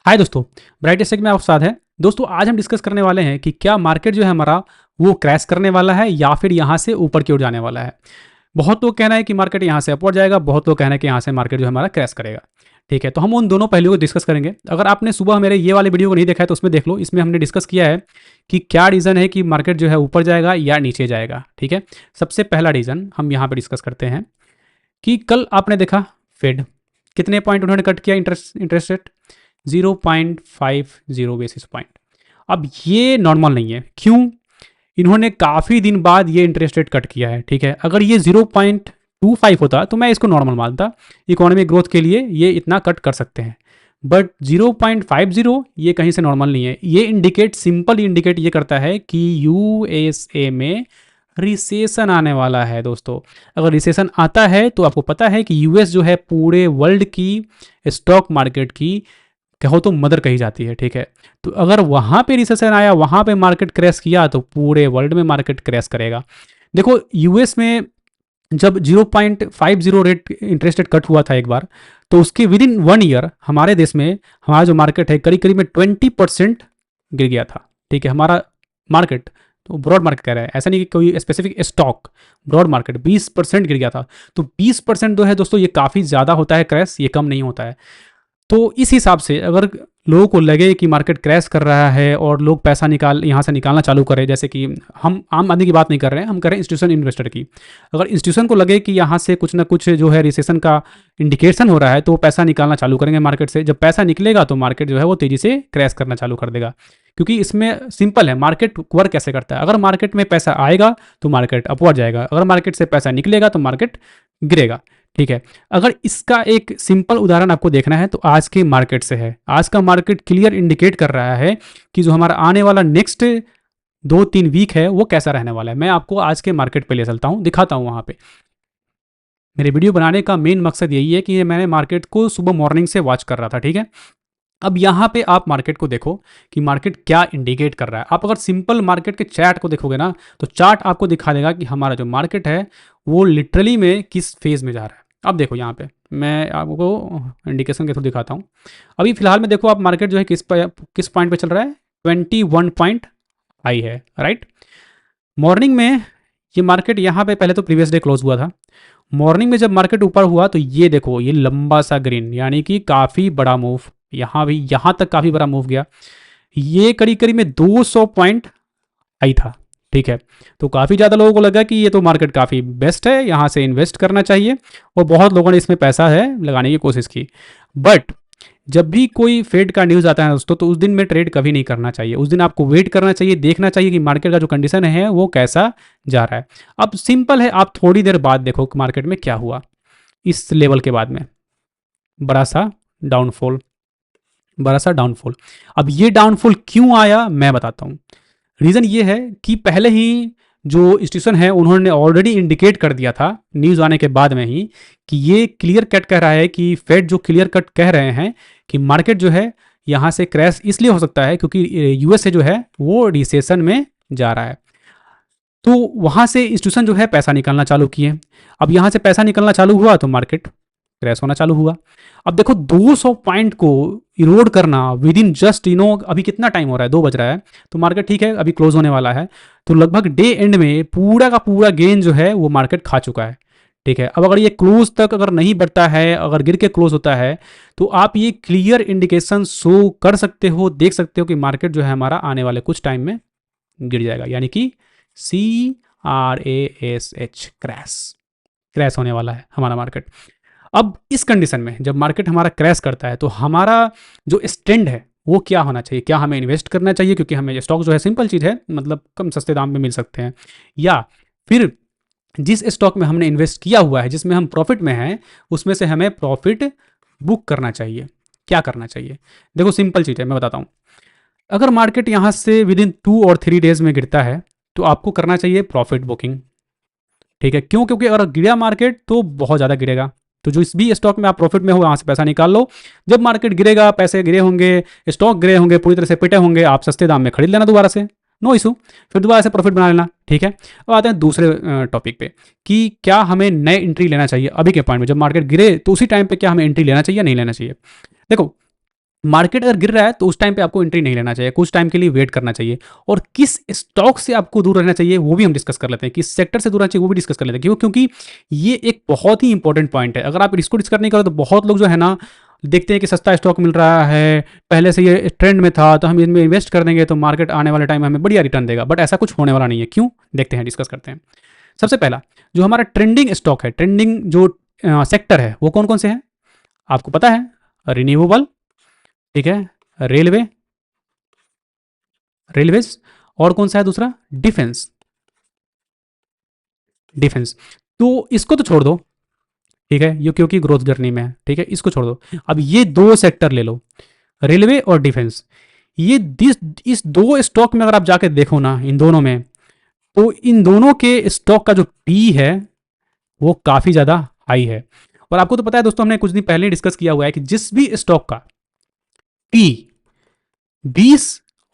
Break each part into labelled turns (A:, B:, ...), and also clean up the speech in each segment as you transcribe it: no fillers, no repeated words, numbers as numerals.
A: हाय दोस्तों, bright take में आपका स्वागत है। दोस्तों आज हम डिस्कस करने वाले हैं कि क्या मार्केट जो है हमारा वो क्रैश करने वाला है या फिर यहाँ से ऊपर की ओर जाने वाला है। बहुत लोग कहना है कि मार्केट यहाँ से अपवर्ड जाएगा, बहुत लोग कहना है कि यहाँ से मार्केट जो है हमारा क्रैश करेगा। ठीक है, तो हम उन दोनों पहलुओं को डिस्कस करेंगे। अगर आपने सुबह मेरे ये वाले वीडियो को नहीं देखा है तो उसमें देख लो, इसमें हमने डिस्कस किया है कि क्या रीज़न है कि मार्केट जो है ऊपर जाएगा या नीचे जाएगा। ठीक है, सबसे पहला रीज़न हम यहाँ पर डिस्कस करते हैं कि कल आपने देखा फेड कितने पॉइंट उन्होंने कट किया इंटरेस्ट रेट 0.50 बेसिस पॉइंट। अब ये नॉर्मल नहीं है। क्यों? इन्होंने काफ़ी दिन बाद ये इंटरेस्ट रेट कट किया है। ठीक है, अगर ये 0.25 होता तो मैं इसको नॉर्मल मानता। इकोनॉमिक ग्रोथ के लिए ये इतना कट कर सकते हैं, बट 0.50 ये कहीं से नॉर्मल नहीं है। ये सिंपल इंडिकेट ये करता है कि यूएसए में रिसेशन आने वाला है। दोस्तों अगर रिसेशन आता है तो आपको पता है कि यूएस जो है पूरे वर्ल्ड की स्टॉक मार्केट की कहो तो मदर कही जाती है। ठीक है, तो अगर वहाँ पे रिसेशन आया, वहाँ पे मार्केट क्रैश किया तो पूरे वर्ल्ड में मार्केट क्रैश करेगा। देखो यूएस में जब 0.50 रेट इंटरेस्ट रेट कट हुआ था एक बार, तो उसके विद इन 1 ईयर हमारे देश में हमारा जो मार्केट है करीब करीब में 20% गिर गया था। ठीक है, हमारा मार्केट तो ब्रॉड मार्केट कह रहा है, ऐसा नहीं कि कोई स्पेसिफिक स्टॉक, ब्रॉड मार्केट 20% गिर गया था। तो 20% जो है दोस्तों ये काफ़ी ज़्यादा होता है क्रैश, ये कम नहीं होता है। तो इस हिसाब से अगर लोगों को लगे कि मार्केट क्रैश कर रहा है और लोग पैसा यहाँ से निकालना चालू करें, जैसे कि हम आम आदमी की बात नहीं कर रहे हैं, हम कर रहे हैं इंस्टीट्यूशन इन्वेस्टर की। अगर इंस्टीट्यूशन को लगे कि यहाँ से कुछ ना कुछ जो है रिसेशन का इंडिकेशन हो रहा है तो वो पैसा निकालना चालू करेंगे मार्केट से। जब पैसा निकलेगा तो मार्केट जो है वो तेज़ी से क्रैश करना चालू कर देगा। क्योंकि इसमें सिंपल है, मार्केट वर्क कैसे करता है। अगर मार्केट में पैसा आएगा तो मार्केट अपवर्ड जाएगा, अगर मार्केट से पैसा निकलेगा तो मार्केट गिरेगा। ठीक है, अगर इसका एक सिंपल उदाहरण आपको देखना है तो आज के मार्केट से है। आज का मार्केट क्लियर इंडिकेट कर रहा है कि जो हमारा आने वाला नेक्स्ट 2-3 वीक है वो कैसा रहने वाला है। मैं आपको आज के मार्केट पे ले चलता हूँ, दिखाता हूँ वहाँ पे। मेरे वीडियो बनाने का मेन मकसद यही है कि मैंने मार्केट को सुबह मॉर्निंग से वॉच कर रहा था। ठीक है, अब यहाँ पे आप मार्केट को देखो कि मार्केट क्या इंडिकेट कर रहा है। आप अगर सिंपल मार्केट के चार्ट को देखोगे ना तो चार्ट आपको दिखा देगा कि हमारा जो मार्केट है वो लिटरली में किस फेज में जा रहा है। अब देखो यहाँ पे मैं आपको इंडिकेशन के थ्रू दिखाता हूँ। अभी फिलहाल में देखो आप मार्केट जो है किस पॉइंट पे चल रहा है, 21 पॉइंट हाई है। राइट, मॉर्निंग में ये मार्केट यहाँ पे पहले तो प्रीवियस डे क्लोज हुआ था। मॉर्निंग में जब मार्केट ऊपर हुआ तो ये देखो ये लंबा सा ग्रीन, यानी कि काफ़ी बड़ा मूव, यहाँ भी यहाँ तक काफ़ी बड़ा मूव गया। ये करीब करीब में 200 पॉइंट हाई था। ठीक है, तो काफ़ी ज़्यादा लोगों को लगा कि ये तो मार्केट काफ़ी बेस्ट है, यहाँ से इन्वेस्ट करना चाहिए, और बहुत लोगों ने इसमें पैसा है लगाने की कोशिश की। बट जब भी कोई फेड का न्यूज़ आता है दोस्तों तो उस दिन में ट्रेड कभी नहीं करना चाहिए। उस दिन आपको वेट करना चाहिए, देखना चाहिए कि मार्केट का जो कंडीशन है वो कैसा जा रहा है। अब सिंपल है, आप थोड़ी देर बाद देखो कि मार्केट में क्या हुआ। इस लेवल के बाद में बड़ा सा डाउनफॉल, बड़ा सा डाउनफॉल। अब ये डाउनफॉल क्यों आया मैं बताता हूँ। रीज़न ये है कि पहले ही जो इंस्टीट्यूशन है उन्होंने ऑलरेडी इंडिकेट कर दिया था न्यूज़ आने के बाद में ही कि ये क्लियर कट कह रहा है कि फेड जो क्लियर कट कह रहे हैं कि मार्केट जो है यहाँ से क्रैश इसलिए हो सकता है क्योंकि यूएसए जो है वो रिसेशन में जा रहा है। तो वहाँ से इंस्टीट्यूशन जो है पैसा निकालना चालू किए। अब यहाँ से पैसा निकलना चालू हुआ तो मार्केट क्रैश होना चालू हुआ। अब देखो 200 पॉइंट को इरोड करना विद इन जस्ट अभी कितना टाइम हो रहा है, 2 बज रहा है, तो मार्केट ठीक है अभी क्लोज होने वाला है। तो लगभग डे एंड में पूरा का पूरा गेन जो है वो मार्केट खा चुका है। ठीक है, अब अगर ये क्लोज तक अगर नहीं बढ़ता है, अगर गिर के क्लोज होता है तो आप ये क्लियर इंडिकेशन शो कर सकते हो, देख सकते हो कि मार्केट जो है हमारा आने वाले कुछ टाइम में गिर जाएगा, यानी कि CRASH क्रैश, क्रैश होने वाला है हमारा मार्केट। अब इस कंडीशन में जब मार्केट हमारा क्रैश करता है तो हमारा जो स्टैंड है वो क्या होना चाहिए। क्या हमें इन्वेस्ट करना चाहिए क्योंकि हमें स्टॉक जो है सिंपल चीज़ है, मतलब कम सस्ते दाम में मिल सकते हैं, या फिर जिस स्टॉक में हमने इन्वेस्ट किया हुआ है जिसमें हम प्रॉफिट में हैं उसमें से हमें प्रॉफिट बुक करना चाहिए। क्या करना चाहिए? देखो सिंपल चीज़ है, मैं बताता हूँ। अगर मार्केट यहाँ से विद इन 2 और 3 डेज में गिरता है तो आपको करना चाहिए प्रॉफिट बुकिंग। ठीक है, क्यों? क्योंकि अगर गिरा मार्केट तो बहुत ज़्यादा गिरेगा, तो जो इस भी स्टॉक में आप प्रॉफिट में हो वहाँ से पैसा निकाल लो। जब मार्केट गिरेगा, पैसे गिरे होंगे, स्टॉक गिरे होंगे, पूरी तरह से पिटे होंगे, आप सस्ते दाम में खरीद लेना दोबारा से, नो इशू, फिर दोबारा से प्रॉफिट बना लेना। ठीक है, अब आते हैं दूसरे टॉपिक पे कि क्या हमें नए एंट्री लेना चाहिए अभी के पॉइंट में। जब मार्केट गिरे तो उसी टाइम पे क्या हमें एंट्री लेना चाहिए या नहीं लेना चाहिए। देखो मार्केट अगर गिर रहा है तो उस टाइम पे आपको एंट्री नहीं लेना चाहिए, कुछ टाइम के लिए वेट करना चाहिए। और किस स्टॉक से आपको दूर रहना चाहिए वो भी हम डिस्कस कर लेते हैं, किस सेक्टर से दूर रहना चाहिए वो भी डिस्कस कर लेते हैं। क्यों? क्योंकि ये एक बहुत ही इंपॉर्टेंट पॉइंट है। अगर आप इसको डिस्कस नहीं करो तो बहुत लोग जो है ना देखते हैं कि सस्ता स्टॉक मिल रहा है, पहले से ये ट्रेंड में था तो हम इनमें इन्वेस्ट कर देंगे तो मार्केट आने वाले टाइम में हमें बढ़िया रिटर्न देगा, बट ऐसा कुछ होने वाला नहीं है। क्यों? देखते हैं, डिस्कस करते हैं। सबसे पहला जो हमारा ट्रेंडिंग स्टॉक है, ट्रेंडिंग जो सेक्टर है वो कौन कौन से हैं आपको पता है? रिन्यूएबल, ठीक है, रेलवे, रेलवेज, और कौन सा है दूसरा? Defence, defence. तो इसको तो छोड़ दो, ठीक है, ये क्योंकि ग्रोथ जर्नी में है, ठीक है, इसको छोड़ दो। अब ये दो सेक्टर ले लो, रेलवे और डिफेंस। ये इस दो स्टॉक में अगर आप जाके देखो ना, इन दोनों में, तो इन दोनों के स्टॉक का जो पी है वो काफी ज्यादा हाई है। और आपको तो पता है दोस्तों, हमने कुछ दिन पहले डिस्कस किया हुआ है कि जिस भी स्टॉक का पी 20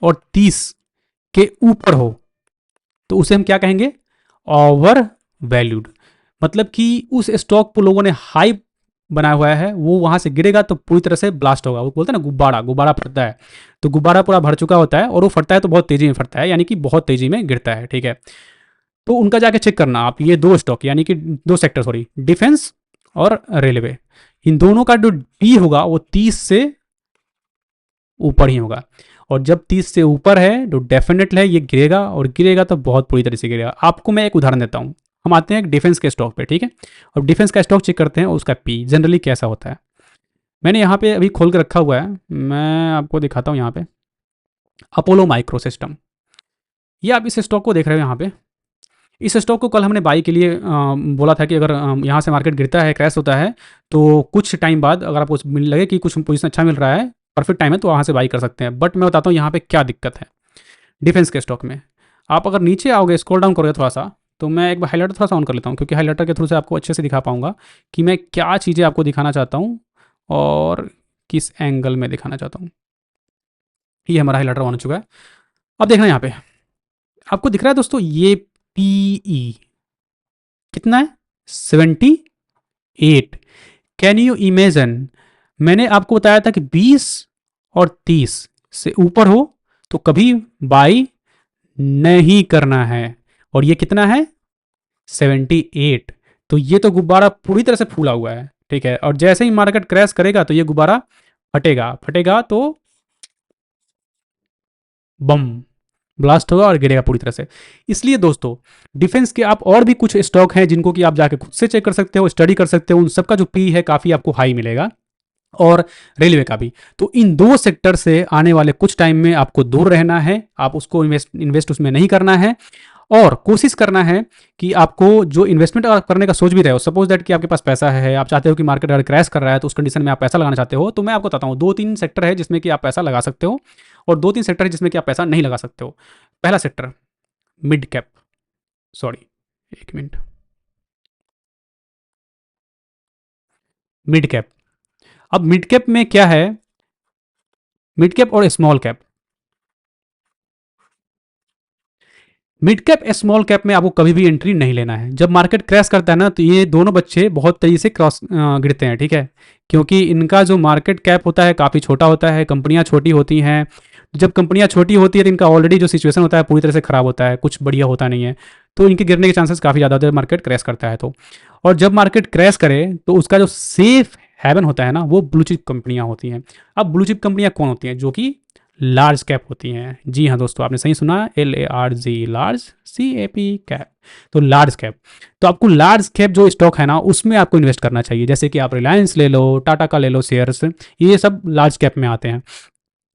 A: और 30 के ऊपर हो तो उसे हम क्या कहेंगे? Over valued. मतलब कि उस स्टॉक को लोगों ने हाई बनाया हुआ है, वो वहां से गिरेगा तो पूरी तरह से ब्लास्ट होगा। वो बोलते हैं ना गुब्बारा, गुब्बारा फटता है, तो गुब्बारा पूरा भर चुका होता है और वो फटता है तो बहुत तेजी में फटता है, यानी कि बहुत तेजी में गिरता है, ठीक है। तो उनका जाके चेक करना आप, ये दो स्टॉक यानी कि दो सेक्टर, सॉरी, डिफेंस और रेलवे, इन दोनों का जो डी होगा वो 30 से ऊपर ही होगा। और जब 30 से ऊपर है तो डेफिनेट है ये गिरेगा, और गिरेगा तो बहुत पूरी तरह से गिरेगा। आपको मैं एक उदाहरण देता हूँ। हम आते हैं डिफेंस के स्टॉक पे, ठीक है, और डिफेंस का स्टॉक चेक करते हैं और उसका पी जनरली कैसा होता है। मैंने यहाँ पे अभी खोल के रखा हुआ है, मैं आपको दिखाता हूँ यहाँ पे, अपोलो माइक्रो सिस्टम। ये आप इस स्टॉक को देख रहे हो यहाँ पे। इस स्टॉक को कल हमने बाई के लिए बोला था कि अगर यहाँ से मार्केट गिरता है, क्रैश होता है, तो कुछ टाइम बाद अगर आपको लगे कि कुछ पोजीशन अच्छा मिल रहा है, परफेक्ट टाइम है, तो वहाँ से बाई कर सकते हैं। बट मैं बताता हूँ यहाँ पे क्या दिक्कत है डिफेंस के स्टॉक में। आप अगर नीचे आओगे, स्क्रॉल डाउन करोगे थोड़ा सा, तो मैं एक बार हाईलाइटर थोड़ा सा ऑन कर लेता हूँ, क्योंकि हाईलाइटर के थ्रू से आपको अच्छे से दिखा पाऊंगा कि मैं क्या चीज़ें आपको दिखाना चाहता हूँ और किस एंगल में दिखाना चाहता हूँ। ये हमारा हाईलाइटर ऑन हो चुका है। अब देखना यहाँ पे, आपको दिख रहा है दोस्तों ये पीई कितना है? 78। कैन यू इमेजिन, मैंने आपको बताया था कि 20 और 30 से ऊपर हो तो कभी बाई नहीं करना है, और ये कितना है? 78। तो ये तो गुब्बारा पूरी तरह से फूला हुआ है, ठीक है, और जैसे ही मार्केट क्रैश करेगा तो ये गुब्बारा फटेगा, फटेगा तो बम ब्लास्ट होगा और गिरेगा पूरी तरह से। इसलिए दोस्तों, डिफेंस के आप और भी कुछ स्टॉक हैं जिनको कि आप जाके खुद से चेक कर सकते हो, स्टडी कर सकते हो, उन सबका जो पी है काफ़ी आपको हाई मिलेगा, और रेलवे का भी। तो इन दो सेक्टर से आने वाले कुछ टाइम में आपको दूर रहना है, आप उसको इन्वेस्ट उसमें नहीं करना है, और कोशिश करना है कि आपको जो इन्वेस्टमेंट अगर करने का सोच भी रहे हो, सपोज दैट कि आपके पास पैसा है, आप चाहते हो कि मार्केट अगर क्रैश कर रहा है तो उस कंडीशन में आप पैसा लगाना चाहते हो, तो मैं आपको बताता हूँ दो तीन सेक्टर है जिसमें कि आप पैसा लगा सकते हो, और दो तीन सेक्टर है जिसमें कि आप पैसा नहीं लगा सकते हो। पहला सेक्टर मिड कैप, सॉरी, एक मिनट, मिड कैप। अब मिड कैप में क्या है? मिड कैप और small cap. Mid cap small cap में आपको कभी भी एंट्री नहीं लेना है। जब मार्केट क्रैश करता है ना तो ये दोनों बच्चे बहुत तेजी से क्रॉस गिरते हैं, ठीक है, क्योंकि इनका जो मार्केट कैप होता है काफ़ी छोटा होता है, कंपनियां छोटी होती हैं। जब कंपनियां छोटी होती है तो इनका ऑलरेडी जो सिचुएशन होता है पूरी तरह से खराब होता है, कुछ बढ़िया होता नहीं है, तो इनके गिरने के चांसेस काफ़ी ज़्यादा होते हैं मार्केट क्रैश करता है तो। और जब मार्केट क्रैश करे तो उसका जो सेफ हैवन होता है ना वो ब्लू चिप कंपनियां होती हैं। अब ब्लू चिप कंपनियां कौन होती हैं? जो कि लार्ज कैप होती हैं। जी हाँ दोस्तों, आपने सही सुना, LARG, लार्ज, CAP, कैप, तो लार्ज कैप। तो आपको लार्ज कैप जो स्टॉक है ना उसमें आपको इन्वेस्ट करना चाहिए, जैसे कि आप रिलायंस ले लो, टाटा का ले लो शेयर्स, ये सब लार्ज कैप में आते हैं।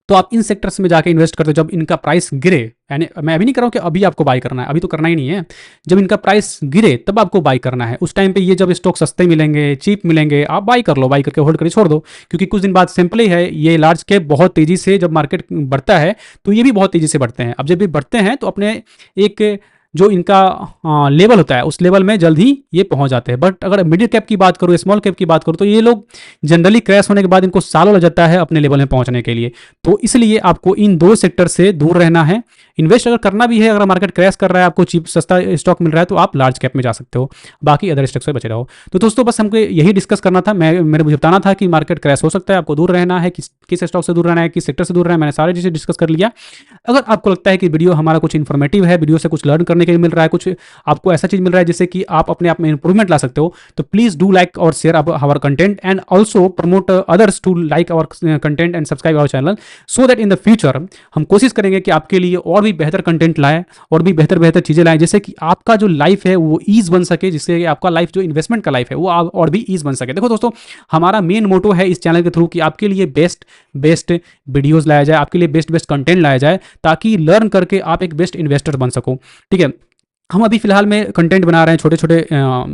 A: तो आप इन सेक्टर्स में जाके इन्वेस्ट करते हो जब इनका प्राइस गिरे, यानी मैं अभी नहीं कर रहा हूँ कि अभी आपको बाई करना है, अभी तो करना ही नहीं है। जब इनका प्राइस गिरे तब आपको बाई करना है। उस टाइम पे ये जब स्टॉक सस्ते मिलेंगे, चीप मिलेंगे, आप बाई कर लो, बाई करके होल्ड करके छोड़ दो, क्योंकि कुछ दिन बाद सिंपल ही है, ये लार्ज कैप बहुत तेजी से जब मार्केट बढ़ता है तो ये भी बहुत तेजी से बढ़ते हैं। अब जब ये बढ़ते हैं तो अपने एक जो इनका लेवल होता है उस लेवल में जल्द ही ये पहुंच जाते हैं। बट अगर मिडिल कैप की बात करूँ, स्मॉल कैप की बात करूँ, तो ये लोग जनरली क्रैश होने के बाद इनको सालों लग जाता है अपने लेवल में पहुंचने के लिए। तो इसलिए आपको इन दो सेक्टर से दूर रहना है। इन्वेस्ट अगर करना भी है, अगर मार्केट क्रैश कर रहा है, आपको चीप सस्ता स्टॉक मिल रहा है, तो आप लार्ज कैप में जा सकते हो, बाकी अदर स्टॉक से बचे रहो। तो दोस्तों बस हमको यही डिस्कस करना था, मेरे मुझे बताना था कि मार्केट क्रैश हो सकता है, आपको दूर रहना है, किस स्टॉक से दूर रहना है, किस सेक्टर से दूर रहना है, मैंने सारे चीज़ें डिस्कस कर लिया। अगर आपको लगता है कि वीडियो हमारा कुछ इन्फॉर्मेटिव है, वीडियो से कुछ लर्न करने के लिए मिल रहा है, कुछ आपको ऐसा चीज़ मिल रहा है जिससे कि आप अपने आप में इंप्रूवमेंट ला सकते हो, तो प्लीज़ डू लाइक और share our content and also promote others to like our content and subscribe our channel, so that in the future हम कोशिश करेंगे कि आपके लिए और भी बेहतर कंटेंट लाए और भी बेहतर चीज़ें लाएं, जिससे कि आपका जो लाइफ है वो ईज बन सके, जिससे कि आपका लाइफ जो इन्वेस्टमेंट का लाइफ है वो और भी ईज बन सके। देखो दोस्तों, हमारा मेन मोटो है इस चैनल के थ्रू कि आपके लिए बेस्ट वीडियोस लाया जाए, आपके लिए बेस्ट कंटेंट लाया जाए, ताकि लर्न करके आप एक बेस्ट इन्वेस्टर बन सको। ठीक है, हम अभी फिलहाल में कंटेंट बना रहे हैं, छोटे छोटे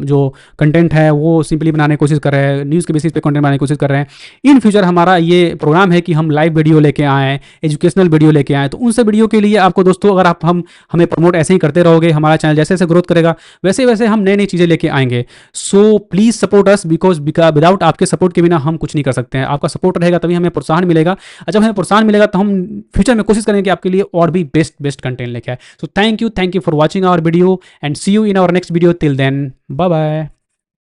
A: जो कंटेंट है वो सिंपली बनाने की कोशिश कर रहे हैं, न्यूज़ के बेसिस पे कंटेंट बनाने की कोशिश कर रहे हैं। इन फ्यूचर हमारा ये प्रोग्राम है कि हम लाइव वीडियो लेके आएँ, एजुकेशनल वीडियो लेके आएँ। तो उन सब वीडियो के लिए आपको दोस्तों, अगर आप हमें प्रमोट ऐसे ही करते रहोगे, हमारा चैनल जैसे जैसे ग्रोथ करेगा वैसे वैसे हम नई नई चीज़ें लेके आएंगे। So please support us, because without आपके सपोर्ट के बिना हम कुछ नहीं कर सकते हैं। आपका सपोर्ट रहेगा तभी हमें प्रोत्साहन मिलेगा, और जब हमें प्रोत्साहन मिलेगा तो हम फ्यूचर में कोशिश करेंगे कि आपके लिए और भी बेस्ट कंटेंट लेके आए। So thank you for watching our video and see you in our next video. Till then, bye bye.